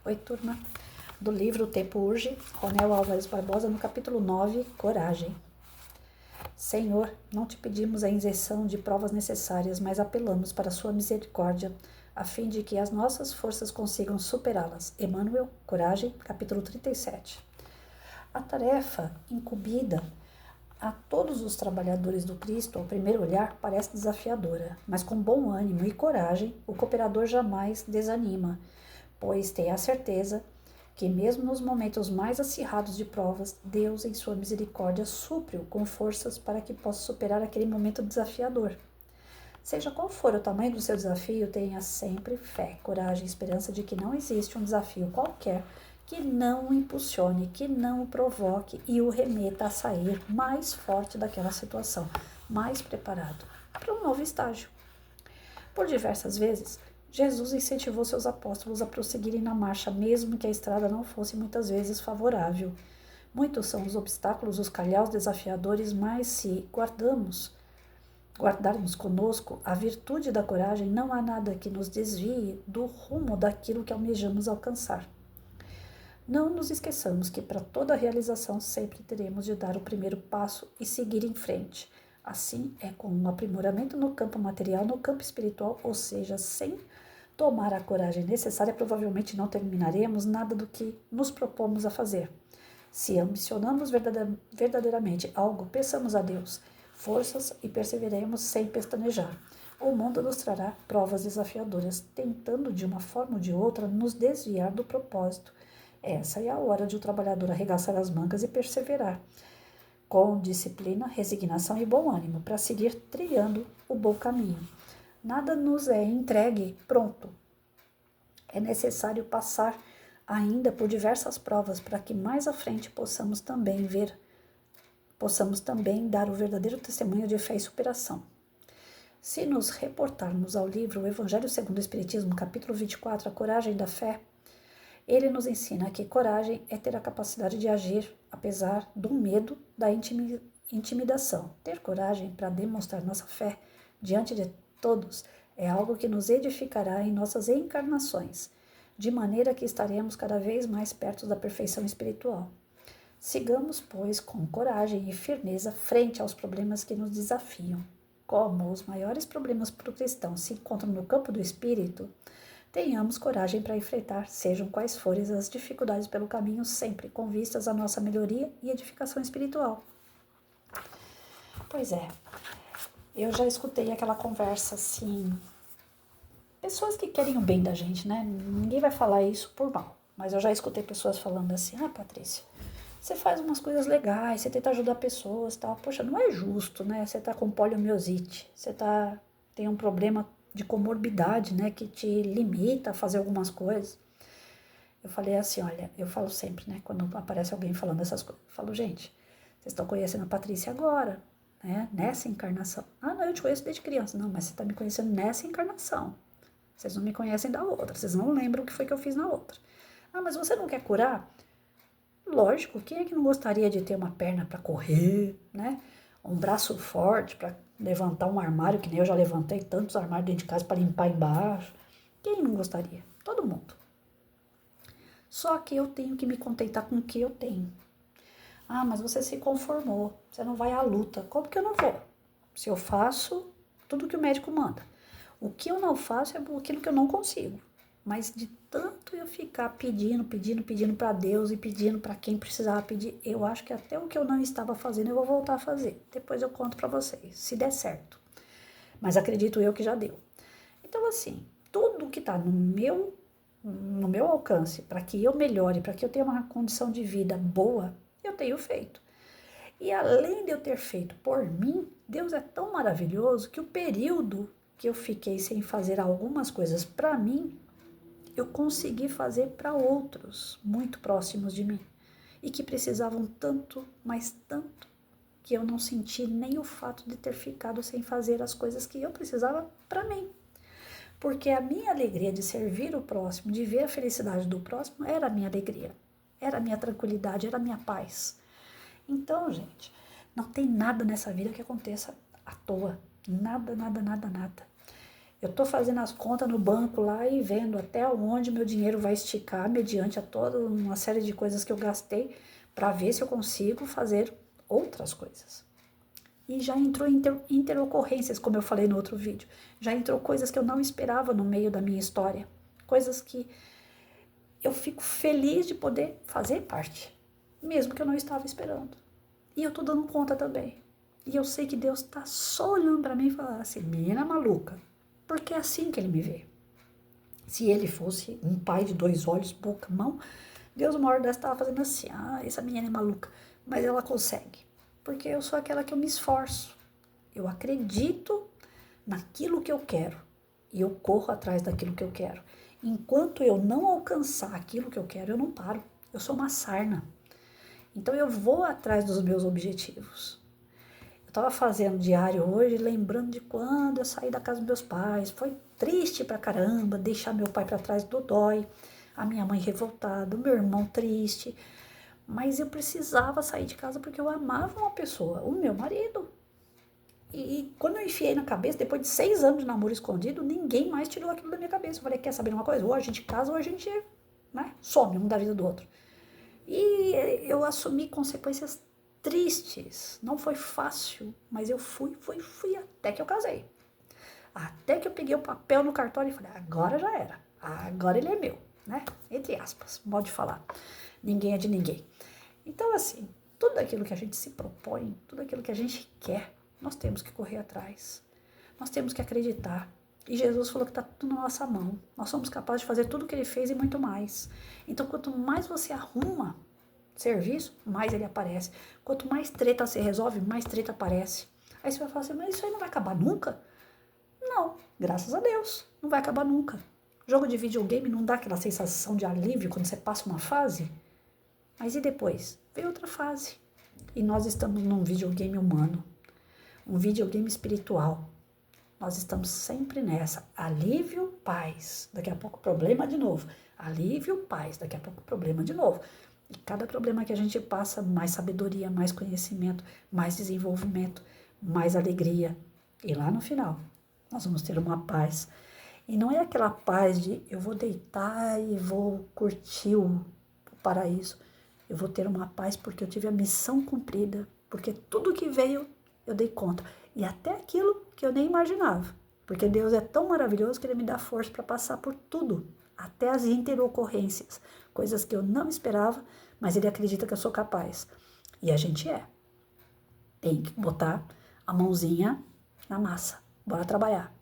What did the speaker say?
Oi, turma, do livro O Tempo Urge, Ronel Álvares Barbosa, no capítulo 9, Coragem. Senhor, não te pedimos a injeção de provas necessárias, mas apelamos para a sua misericórdia, a fim de que as nossas forças consigam superá-las. Emmanuel, Coragem, capítulo 37. A tarefa incumbida a todos os trabalhadores do Cristo, ao primeiro olhar, parece desafiadora, mas com bom ânimo e coragem, o cooperador jamais desanima, pois tem a certeza que mesmo nos momentos mais acirrados de provas, Deus, em sua misericórdia, supre-o com forças para que possa superar aquele momento desafiador. Seja qual for o tamanho do seu desafio, tenha sempre fé, coragem e esperança de que não existe um desafio qualquer que não o impulsione, que não o provoque e o remeta a sair mais forte daquela situação, mais preparado para um novo estágio. Por diversas vezes, Jesus incentivou seus apóstolos a prosseguirem na marcha, mesmo que a estrada não fosse muitas vezes favorável. Muitos são os obstáculos, os calhaus desafiadores, mas se guardarmos conosco a virtude da coragem, não há nada que nos desvie do rumo daquilo que almejamos alcançar. Não nos esqueçamos que para toda realização sempre teremos de dar o primeiro passo e seguir em frente. Assim é com um aprimoramento no campo material, no campo espiritual, ou seja, sem tomar a coragem necessária, provavelmente não terminaremos nada do que nos propomos a fazer. Se ambicionamos verdadeiramente algo, peçamos a Deus forças e perseveremos sem pestanejar. O mundo nos trará provas desafiadoras, tentando de uma forma ou de outra nos desviar do propósito. Essa é a hora de o trabalhador arregaçar as mangas e perseverar, com disciplina, resignação e bom ânimo, para seguir trilhando o bom caminho. Nada nos é entregue pronto. É necessário passar ainda por diversas provas para que mais à frente possamos também dar o verdadeiro testemunho de fé e superação. Se nos reportarmos ao livro O Evangelho segundo o Espiritismo, capítulo 24, A Coragem da Fé, ele nos ensina que coragem é ter a capacidade de agir, apesar do medo da intimidação. Ter coragem para demonstrar nossa fé diante de todos é algo que nos edificará em nossas encarnações, de maneira que estaremos cada vez mais perto da perfeição espiritual. Sigamos, pois, com coragem e firmeza frente aos problemas que nos desafiam. Como os maiores problemas para o cristão se encontram no campo do espírito, tenhamos coragem para enfrentar, sejam quais forem as dificuldades pelo caminho, sempre com vistas à nossa melhoria e edificação espiritual. Pois é, eu já escutei aquela conversa assim, pessoas que querem o bem da gente, né? Ninguém vai falar isso por mal, mas eu já escutei pessoas falando assim, Patrícia, você faz umas coisas legais, você tenta ajudar pessoas e tal, poxa, não é justo, né? Você tá com poliomielite, tem um problema de comorbidade, né, que te limita a fazer algumas coisas. Eu falei assim, olha, eu falo sempre, né, quando aparece alguém falando essas coisas, eu falo, gente, vocês estão conhecendo a Patrícia agora, né, nessa encarnação. Ah, não, eu te conheço desde criança. Não, mas você está me conhecendo nessa encarnação. Vocês não me conhecem da outra, vocês não lembram o que foi que eu fiz na outra. Ah, mas você não quer curar? Lógico, quem é que não gostaria de ter uma perna para correr, né, um braço forte para levantar um armário, que nem eu já levantei tantos armários dentro de casa para limpar embaixo. Quem não gostaria? Todo mundo. Só que eu tenho que me contentar com o que eu tenho. Ah, mas você se conformou, você não vai à luta. Como que eu não vou? Se eu faço tudo que o médico manda. O que eu não faço é aquilo que eu não consigo. Mas de tanto eu ficar pedindo para Deus e pedindo para quem precisava pedir, eu acho que até o que eu não estava fazendo eu vou voltar a fazer. Depois eu conto para vocês, se der certo. Mas acredito eu que já deu. Então assim, tudo que está no meu alcance, para que eu melhore, para que eu tenha uma condição de vida boa, eu tenho feito. E além de eu ter feito por mim, Deus é tão maravilhoso que o período que eu fiquei sem fazer algumas coisas para mim, eu consegui fazer para outros muito próximos de mim e que precisavam tanto, mas tanto, que eu não senti nem o fato de ter ficado sem fazer as coisas que eu precisava para mim. Porque a minha alegria de servir o próximo, de ver a felicidade do próximo, era a minha alegria, era a minha tranquilidade, era a minha paz. Então, gente, não tem nada nessa vida que aconteça à toa. Nada, nada, nada, nada. Eu estou fazendo as contas no banco lá e vendo até onde meu dinheiro vai esticar mediante a toda uma série de coisas que eu gastei para ver se eu consigo fazer outras coisas. E já entrou interocorrências, como eu falei no outro vídeo. Já entrou coisas que eu não esperava no meio da minha história. Coisas que eu fico feliz de poder fazer parte, mesmo que eu não estava esperando. E eu tô dando conta também. E eu sei que Deus tá só olhando para mim e falando assim, menina maluca, porque é assim que ele me vê. Se ele fosse um pai de 2 olhos, boca, mão, Deus uma hora dessa estava fazendo assim, essa menina é maluca, mas ela consegue. Porque eu sou aquela que eu me esforço. Eu acredito naquilo que eu quero e eu corro atrás daquilo que eu quero. Enquanto eu não alcançar aquilo que eu quero, eu não paro. Eu sou uma sarna. Então eu vou atrás dos meus objetivos. Eu estava fazendo diário hoje, lembrando de quando eu saí da casa dos meus pais. Foi triste pra caramba, deixar meu pai para trás do dói, a minha mãe revoltada, o meu irmão triste. Mas eu precisava sair de casa porque eu amava uma pessoa, o meu marido. E quando eu enfiei na cabeça, depois de 6 anos de namoro escondido, ninguém mais tirou aquilo da minha cabeça. Eu falei, quer saber de uma coisa? Ou a gente casa ou a gente, some um da vida do outro. E eu assumi consequências tristes. Não foi fácil, mas eu fui até que eu casei. Até que eu peguei o papel no cartório e falei, agora já era. Agora ele é meu, né? Entre aspas, modo de falar. Ninguém é de ninguém. Então, assim, tudo aquilo que a gente se propõe, tudo aquilo que a gente quer, nós temos que correr atrás. Nós temos que acreditar. E Jesus falou que está tudo na nossa mão. Nós somos capazes de fazer tudo o que ele fez e muito mais. Então, quanto mais você arruma serviço, mais ele aparece. Quanto mais treta você resolve, mais treta aparece. Aí você vai falar assim, mas isso aí não vai acabar nunca? Não, graças a Deus, não vai acabar nunca. Jogo de videogame não dá aquela sensação de alívio quando você passa uma fase? Mas e depois? Vem outra fase. E nós estamos num videogame humano, um videogame espiritual. Nós estamos sempre nessa. Alívio, paz. Daqui a pouco problema de novo. Alívio, paz. Daqui a pouco problema de novo. E cada problema que a gente passa, mais sabedoria, mais conhecimento, mais desenvolvimento, mais alegria. E lá no final, nós vamos ter uma paz. E não é aquela paz de eu vou deitar e vou curtir o paraíso. Eu vou ter uma paz porque eu tive a missão cumprida. Porque tudo que veio, eu dei conta. E até aquilo que eu nem imaginava. Porque Deus é tão maravilhoso que Ele me dá força para passar por tudo. Até as interocorrências. Coisas que eu não esperava, mas Ele acredita que eu sou capaz. E a gente é. Tem que botar a mãozinha na massa. Bora trabalhar.